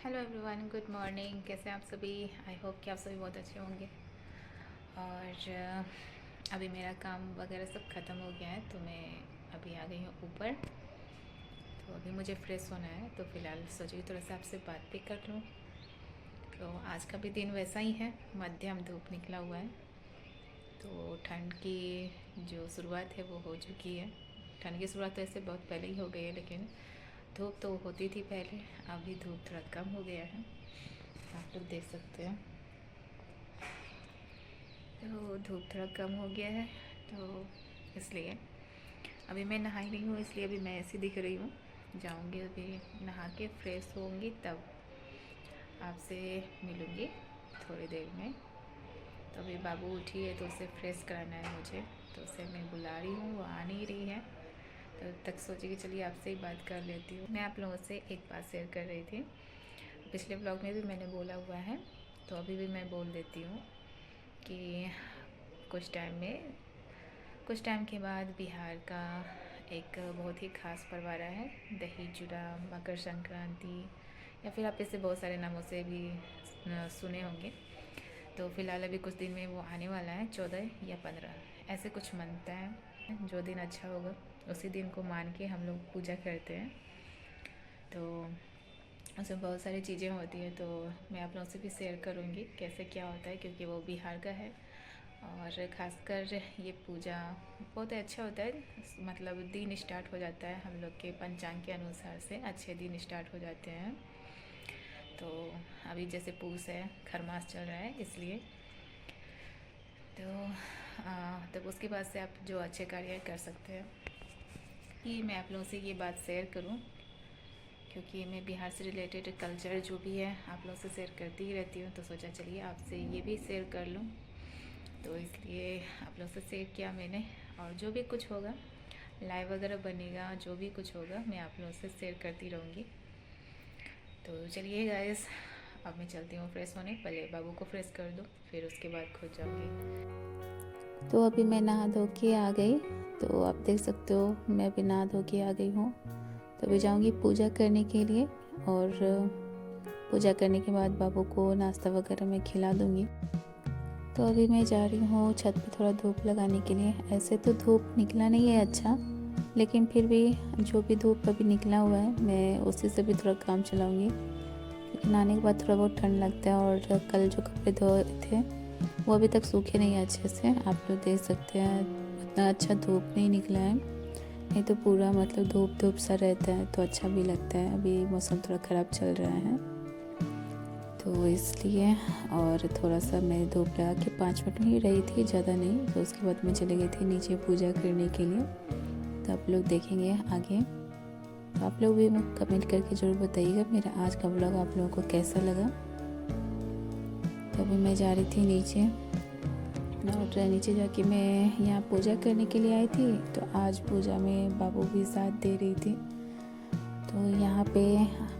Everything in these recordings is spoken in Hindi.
Hello everyone, good morning. कैसे हैं आप सभी? आई होप कि आप सभी बहुत अच्छे होंगे। और अभी मेरा काम वगैरह सब ख़त्म हो गया है, तो मैं अभी आ गई हूँ ऊपर। तो अभी मुझे फ्रेश होना है, तो फ़िलहाल सोची थोड़ा सा आपसे बात भी कर लूँ। तो आज का भी दिन वैसा ही है, मध्यम धूप निकला हुआ है। तो ठंड की जो शुरुआत है वो हो चुकी है। ठंड की शुरुआत तो ऐसे बहुत पहले ही हो गई है, लेकिन धूप तो होती थी पहले। अभी धूप थोड़ा कम हो गया है, आप लोग देख सकते हैं। तो धूप थोड़ा कम हो गया है, तो इसलिए अभी मैं नहा ही रही हूँ, इसलिए अभी मैं ऐसी दिख रही हूँ। जाऊँगी अभी नहा के फ्रेश होंगी, तब आपसे मिलूँगी थोड़ी देर में। तो अभी बाबू उठी है, तो उसे फ्रेश कराना है मुझे, तो उसे मैं बुला रही हूँ, वो आ नहीं रही है। तो तक सोची कि चलिए आपसे ही बात कर लेती हूँ। मैं आप लोगों से एक बात शेयर कर रही थी, पिछले ब्लॉग में भी मैंने बोला हुआ है, तो अभी भी मैं बोल देती हूँ कि कुछ टाइम के बाद बिहार का एक बहुत ही ख़ास पर्व आ रहा है, दही चूड़ा, मकर संक्रांति, या फिर आप इसे बहुत सारे नामों से भी सुने होंगे। तो फ़िलहाल अभी कुछ दिन में वो आने वाला है, 14 या 15 ऐसे कुछ मनता है। जो दिन अच्छा होगा उसी दिन को मान के हम लोग पूजा करते हैं। तो उसमें बहुत सारी चीज़ें होती है, तो मैं आप लोगों से भी शेयर करूँगी कैसे क्या होता है, क्योंकि वो बिहार का है। और ख़ासकर ये पूजा बहुत अच्छा होता है, मतलब दिन स्टार्ट हो जाता है हम लोग के पंचांग के अनुसार से, अच्छे दिन स्टार्ट हो जाते हैं। तो अभी जैसे पूस है, खरमास चल रहा है, इसलिए तो तब उसके बाद से आप जो अच्छे कार्य कर सकते हैं, कि मैं आप लोगों से ये बात शेयर करूं, क्योंकि मैं बिहार से रिलेटेड कल्चर जो भी है आप लोगों से शेयर करती ही रहती हूँ, तो सोचा चलिए आपसे ये भी शेयर कर लूँ। तो इसलिए आप लोगों से शेयर किया मैंने, और जो भी कुछ होगा लाइव वगैरह बनेगा, जो भी कुछ होगा मैं आप लोगों से शेयर करती रहूँगी। तो चलिए गाइस, अब मैं चलती हूँ फ्रेश होने। पहले बाबू को फ्रेश कर दूँ, फिर उसके बाद खुद जाऊँगी। तो अभी मैं नहा धो के आ गई, तो आप देख सकते हो मैं अभी नहा धो के आ गई हूँ। तो अभी जाऊँगी पूजा करने के लिए, और पूजा करने के बाद बाबू को नाश्ता वगैरह मैं खिला दूँगी। तो अभी मैं जा रही हूँ छत पे थोड़ा धूप लगाने के लिए। ऐसे तो धूप निकला नहीं है अच्छा, लेकिन फिर भी जो भी धूप अभी निकला हुआ है मैं उसी से भी थोड़ा काम चलाऊँगी, क्योंकि नहाने के बाद थोड़ा बहुत ठंड लगता है। और कल जो कपड़े धोए थे वो अभी तक सूखे नहीं अच्छे से, आप लोग देख सकते हैं। उतना अच्छा धूप नहीं निकला है, नहीं तो पूरा मतलब धूप धूप सा रहता है तो अच्छा भी लगता है। अभी मौसम थोड़ा ख़राब चल रहा है, तो इसलिए। और थोड़ा सा मैं धूप लगा के 5 मिनट में ही रही थी, ज़्यादा नहीं। तो उसके बाद मैं चली गई थी नीचे पूजा करने के लिए, तो आप लोग देखेंगे आगे। तो आप लोग भी कमेंट करके ज़रूर बताइएगा मेरा आज का व्लॉग आप लोगों को कैसा लगा। तो अभी मैं जा रही थी नीचे, और नीचे जाके मैं यहाँ पूजा करने के लिए आई थी। तो आज पूजा में बाबू भी साथ दे रही थी। तो यहाँ पे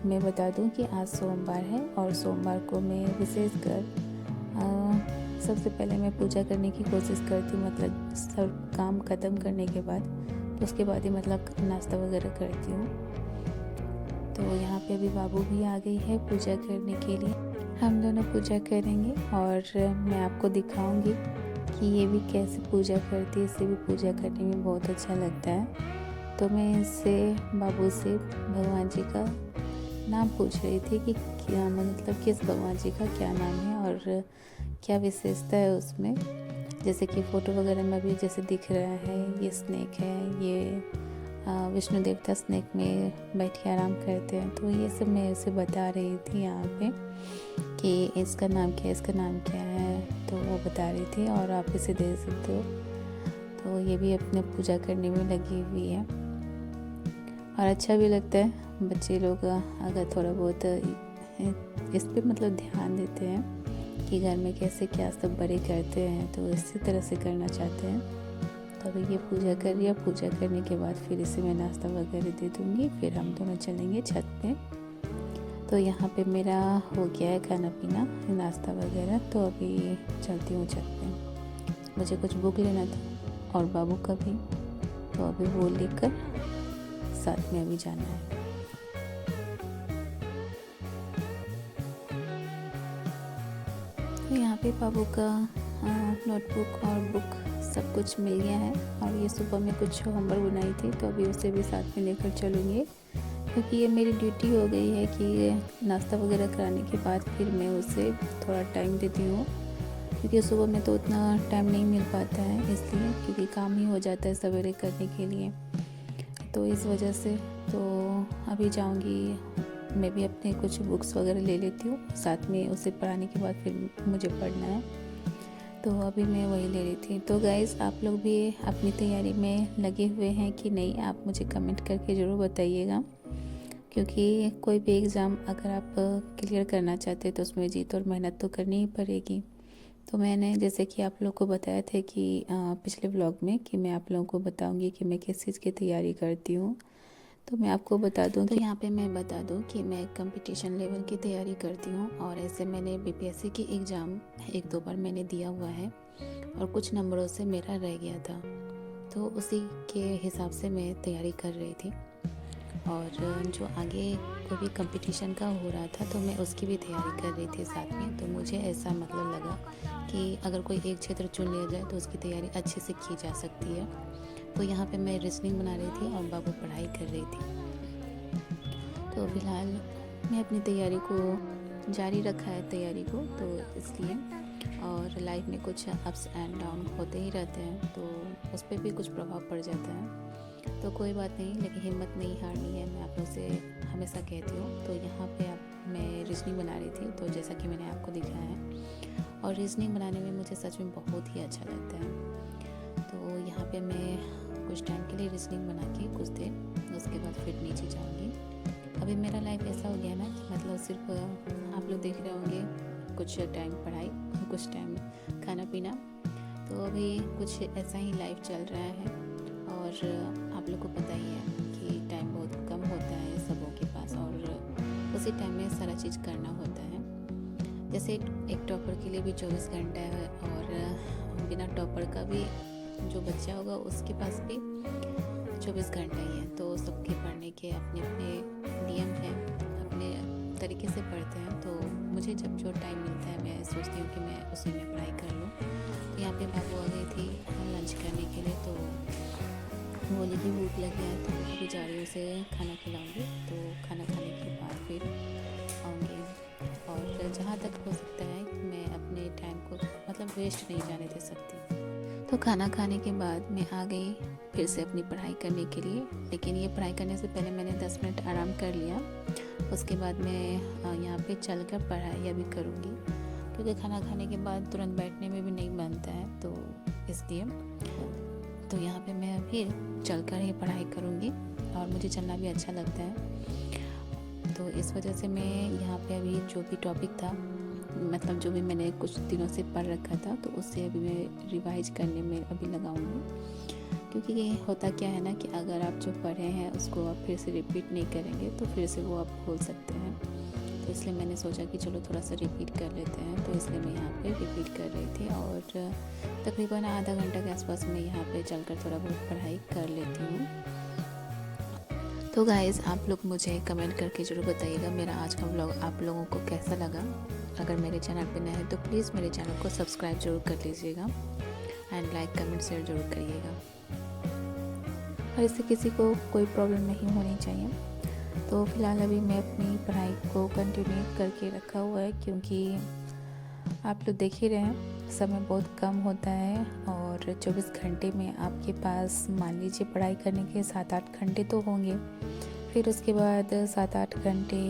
मैं बता दूँ कि आज सोमवार है, और सोमवार को मैं विशेषकर सबसे पहले मैं पूजा करने की कोशिश करती हूँ, मतलब सब काम ख़त्म करने के बाद, तो उसके बाद ही मतलब नाश्ता वगैरह करती हूँ। तो यहाँ पे अभी बाबू भी आ गई है पूजा करने के लिए। हम दोनों पूजा करेंगे, और मैं आपको दिखाऊंगी कि ये भी कैसे पूजा करती है। इसे भी पूजा करने में बहुत अच्छा लगता है। तो मैं इससे बाबू से भगवान जी का नाम पूछ रही थी कि क्या मतलब किस भगवान जी का क्या नाम है और क्या विशेषता है उसमें। जैसे कि फ़ोटो वगैरह में भी जैसे दिख रहा है, ये स्नेक है, ये विष्णु देवता स्नेक में बैठ के आराम करते हैं। तो ये सब मैं उसे बता रही थी यहाँ पे कि इसका नाम क्या है, इसका नाम क्या है। तो वो बता रही थी, और आप इसे देख सकते हो। तो ये भी अपने पूजा करने में लगी हुई है, और अच्छा भी लगता है। बच्चे लोग अगर थोड़ा बहुत इस पे मतलब ध्यान देते हैं कि घर में कैसे क्या सब बड़े करते हैं, तो इसी तरह से करना चाहते हैं। तो अभी ये पूजा कर रही है, पूजा करने के बाद फिर इसे मैं नाश्ता वगैरह दे दूँगी, फिर हम दोनों चलेंगे छत पे। तो यहाँ पे मेरा हो गया है खाना पीना, नाश्ता वगैरह। तो अभी चलती हूँ छत पे, मुझे कुछ बुक लेना था और बाबू का भी, तो अभी वो लेकर साथ में अभी जाना है। तो यहाँ पे बाबू का नोटबुक और बुक सब कुछ मिल गया है। और ये सुबह में कुछ होमवर्क बनाई थी, तो अभी उसे भी साथ में लेकर चलूँगी, क्योंकि ये मेरी ड्यूटी हो गई है कि नाश्ता वगैरह कराने के बाद फिर मैं उसे थोड़ा टाइम देती हूँ, क्योंकि सुबह में तो उतना टाइम नहीं मिल पाता है, इसलिए क्योंकि काम ही हो जाता है सवेरे करने के लिए, तो इस वजह से। तो अभी जाऊँगी मैं भी अपने कुछ बुक्स वगैरह ले लेती हूँ, साथ में उसे पढ़ाने के बाद फिर मुझे पढ़ना है, तो अभी मैं वही ले रही थी। तो गाइज़, आप लोग भी अपनी तैयारी में लगे हुए हैं कि नहीं, आप मुझे कमेंट करके ज़रूर बताइएगा, क्योंकि कोई भी एग्ज़ाम अगर आप क्लियर करना चाहते हैं तो उसमें जीत और मेहनत तो करनी ही पड़ेगी। तो मैंने जैसे कि आप लोग को बताया था कि पिछले व्लॉग में कि मैं आप लोगों को बताऊंगी कि मैं किस चीज़ की तैयारी करती हूँ, तो मैं आपको बता दूं, तो यहाँ पे मैं बता दूं कि मैं कंपटीशन लेवल की तैयारी करती हूँ, और ऐसे मैंने बीपीएससी की एग्ज़ाम 1-2 बार मैंने दिया हुआ है, और कुछ नंबरों से मेरा रह गया था, तो उसी के हिसाब से मैं तैयारी कर रही थी। और जो आगे कोई भी कंपटीशन का हो रहा था तो मैं उसकी भी तैयारी कर रही थी साथ में। तो मुझे ऐसा मतलब लगा कि अगर कोई एक क्षेत्र चुन लिया जाए तो उसकी तैयारी अच्छे से की जा सकती है। तो यहाँ पे मैं रीजनिंग बना रही थी और बाबू पढ़ाई कर रही थी। तो फिलहाल मैं अपनी तैयारी को जारी रखा है तैयारी को, तो इसलिए। और लाइफ में कुछ अप्स एंड डाउन होते ही रहते हैं, तो उस पर भी कुछ प्रभाव पड़ जाता है, तो कोई बात नहीं, लेकिन हिम्मत नहीं हारनी है, मैं आप लोगों से हमेशा कहती हूँ। तो यहाँ पे मैं रीजनिंग बना रही थी, तो जैसा कि मैंने आपको दिखाया है, और रीजनिंग बनाने में मुझे सच में बहुत ही अच्छा लगता है। तो यहाँ पे मैं कुछ टाइम के लिए रीजनिंग बना के कुछ देर, उसके बाद फिर नीचे जाऊँगी। अभी मेरा लाइफ ऐसा हो गया ना कि मतलब सिर्फ आप लोग देख रहे होंगे कुछ टाइम पढ़ाई, कुछ टाइम खाना पीना, तो अभी कुछ ऐसा ही लाइफ चल रहा है। और आप लोग को पता ही है कि टाइम बहुत कम होता है सबों के पास, और उसी टाइम में सारा चीज़ करना होता है। जैसे एक टॉपर के लिए भी 24 घंटा है, और बिना टॉपर का भी जो बच्चा होगा उसके पास भी 24 घंटा ही है। तो सबके पढ़ने के अपने अपने नियम हैं, अपने तरीके से पढ़ते हैं। तो मुझे जब जो टाइम मिलता है मैं सोचती हूँ कि मैं उसी में पढ़ाई कर लूँ। तो यहाँ पे बाबू आ गई थी लंच करने के लिए, तो बोली कि भूख लग गया है, तो अभी जा रही हूँ उसे खाना खिलाऊँगी। तो खाना खाने के बाद फिर आऊँगी, और जहाँ तक हो सकता है मैं अपने टाइम को मतलब वेस्ट नहीं जाने दे सकती। तो खाना खाने के बाद मैं आ गई फिर से अपनी पढ़ाई करने के लिए, लेकिन ये पढ़ाई करने से पहले मैंने 10 मिनट आराम कर लिया। उसके बाद मैं यहाँ पे चलकर पढ़ाई अभी करूँगी, क्योंकि खाना खाने के बाद तुरंत बैठने में भी नहीं बनता है, तो इसलिए। तो यहाँ पे मैं अभी चलकर ही पढ़ाई करूँगी, और मुझे चलना भी अच्छा लगता है। तो इस वजह से मैं यहाँ पे अभी जो भी टॉपिक था, मतलब जो भी मैंने कुछ दिनों से पढ़ रखा था, तो उससे अभी मैं रिवाइज करने में अभी लगाऊंगी। क्योंकि ये होता क्या है ना कि अगर आप जो पढ़े हैं उसको आप फिर से रिपीट नहीं करेंगे तो फिर से वो आप भूल सकते हैं। तो इसलिए मैंने सोचा कि चलो थोड़ा सा रिपीट कर लेते हैं, तो इसलिए मैं यहाँ पे रिपीट कर रही थी। और तकरीबन आधा घंटा के आसपास मैं यहाँ पे चलकर थोड़ा बहुत पढ़ाई कर लेती हूँ। तो गाइज़, आप लोग मुझे कमेंट करके ज़रूर बताइएगा मेरा आज का व्लॉग आप लोगों को कैसा लगा। अगर मेरे चैनल पर नए हैं तो प्लीज़ मेरे चैनल को सब्सक्राइब जरूर कर लीजिएगा, एंड लाइक कमेंट शेयर जरूर करिएगा, और इससे किसी को कोई प्रॉब्लम नहीं होनी चाहिए। तो फिलहाल अभी मैं अपनी पढ़ाई को कंटिन्यू करके रखा हुआ है, क्योंकि आप लोग देख ही रहे हैं समय बहुत कम होता है, और 24 घंटे में आपके पास मान लीजिए पढ़ाई करने के 7-8 घंटे तो होंगे। फिर उसके बाद 7-8 घंटे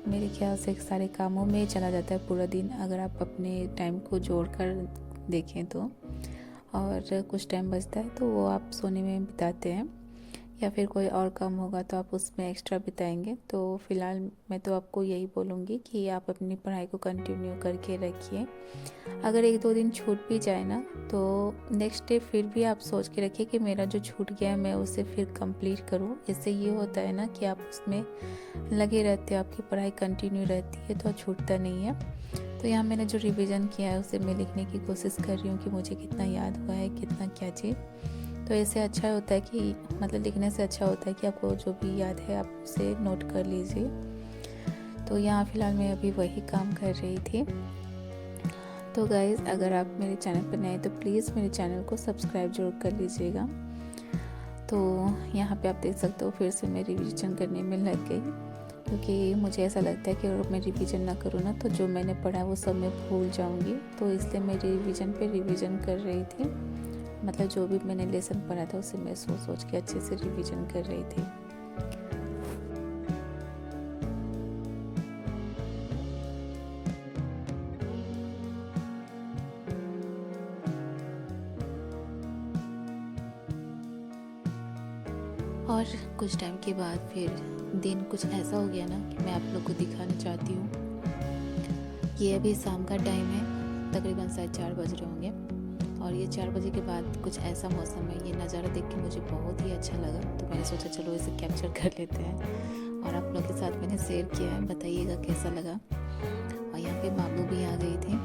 मेरे ख्याल से सारे कामों में चला जाता है पूरा दिन, अगर आप अपने टाइम को जोड़ कर देखें तो। और कुछ टाइम बचता है तो वो आप सोने में बिताते हैं, या फिर कोई और काम होगा तो आप उसमें एक्स्ट्रा बिताएंगे। तो फ़िलहाल मैं तो आपको यही बोलूँगी कि आप अपनी पढ़ाई को कंटिन्यू करके रखिए। अगर 1-2 दिन छूट भी जाए ना, तो नेक्स्ट डे फिर भी आप सोच के रखिए कि मेरा जो छूट गया है मैं उसे फिर कंप्लीट करूँ। इससे ये होता है ना कि आप उसमें लगे रहते हो, आपकी पढ़ाई कंटिन्यू रहती है, तो छूटता नहीं है। तो यहाँ मैंने जो रिवीजन किया है उसे मैं लिखने की कोशिश कर रही हूँ कि मुझे कितना याद हुआ है, कितना क्या चीज़। तो ऐसे अच्छा होता है कि मतलब लिखने से अच्छा होता है कि आपको जो भी याद है आप उसे नोट कर लीजिए। तो यहाँ फ़िलहाल मैं अभी वही काम कर रही थी। तो गाइज़, अगर आप मेरे चैनल पर नए तो प्लीज़ मेरे चैनल को सब्सक्राइब जरूर कर लीजिएगा। तो यहाँ पे आप देख सकते हो फिर से मैं रिवीजन करने में लग गई, क्योंकि मुझे ऐसा लगता है कि अगर मैं रिवीजन ना करूँ ना तो जो मैंने पढ़ा वो सब मैं भूल जाऊँगी। तो इसलिए मैं रिवीजन पे रिवीजन कर रही थी, मतलब जो भी मैंने लेसन पढ़ा था उसे मैं सोच सोच के अच्छे से रिवीजन कर रही थी। और कुछ टाइम के बाद फिर दिन कुछ ऐसा हो गया ना कि मैं आप लोग को दिखाना चाहती हूँ। ये अभी शाम का टाइम है, तकरीबन 4:30 बज रहे होंगे, और ये 4 बजे के बाद कुछ ऐसा मौसम है। ये नज़ारा देख के मुझे बहुत ही अच्छा लगा, तो मैंने सोचा चलो इसे कैप्चर कर लेते हैं और आप लोग के साथ मैंने शेयर किया है, बताइएगा कैसा लगा। और यहाँ पे मामू भी आ गए थे,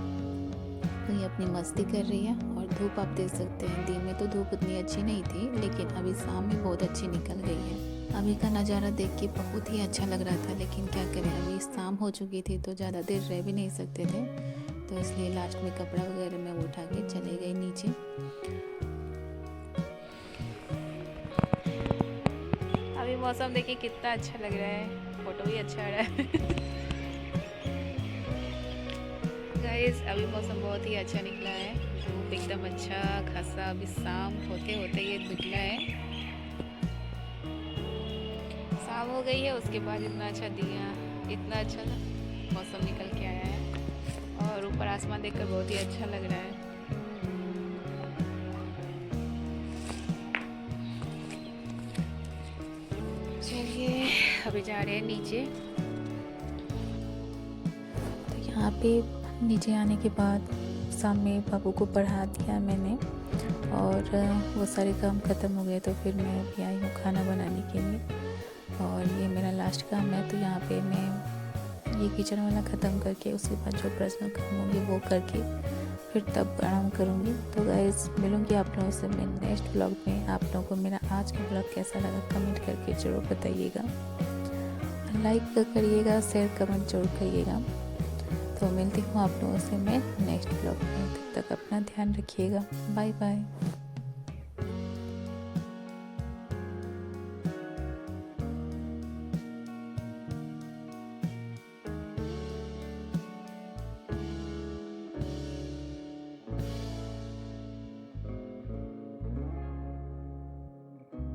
तो ये अपनी मस्ती कर रही है। और धूप आप देख सकते हैं, दिन में तो धूप उतनी अच्छी नहीं थी, लेकिन अभी शाम में बहुत अच्छी निकल गई है। अभी का नज़ारा देख के बहुत ही अच्छा लग रहा था, लेकिन क्या करें, अभी शाम हो चुकी थी तो ज़्यादा देर रह भी नहीं सकते थे, तो इसलिए लास्ट में कपड़ा वगैरह मैं उठा के चले गई नीचे। अभी मौसम देखिए कितना अच्छा लग रहा है, फोटो भी अच्छा आ रहा है। गाइस, अभी मौसम बहुत ही अच्छा निकला है, धूप एकदम अच्छा खासा अभी शाम होते होते ये निकला है। शाम हो गई है, उसके बाद इतना अच्छा दिया, इतना अच्छा मौसम निकल के आया है, और ऊपर आसमान देखकर बहुत ही अच्छा लग रहा है। चलिए अभी जा रहे हैं नीचे। तो यहाँ पे नीचे आने के बाद सामने बाबू को पढ़ा दिया मैंने, और वो सारे काम ख़त्म हो गए, तो फिर मैं अभी आई हूँ खाना बनाने के लिए। और ये मेरा लास्ट काम है, तो यहाँ पे मैं ये किचन वाला ख़त्म करके उसके बाद जो पर्सनल काम होंगे वो करके फिर तब आराम करूँगी। तो गाइस, मिलूँगी आप लोगों से मैं नेक्स्ट ब्लॉग में। आप लोगों को मेरा आज का ब्लॉग कैसा लगा कमेंट करके ज़रूर बताइएगा, लाइक करिएगा, शेयर कमेंट जरूर करिएगा। तो मिलती हूँ आप लोगों से मैं नेक्स्ट ब्लॉग में, तब तक अपना ध्यान रखिएगा। Bye bye.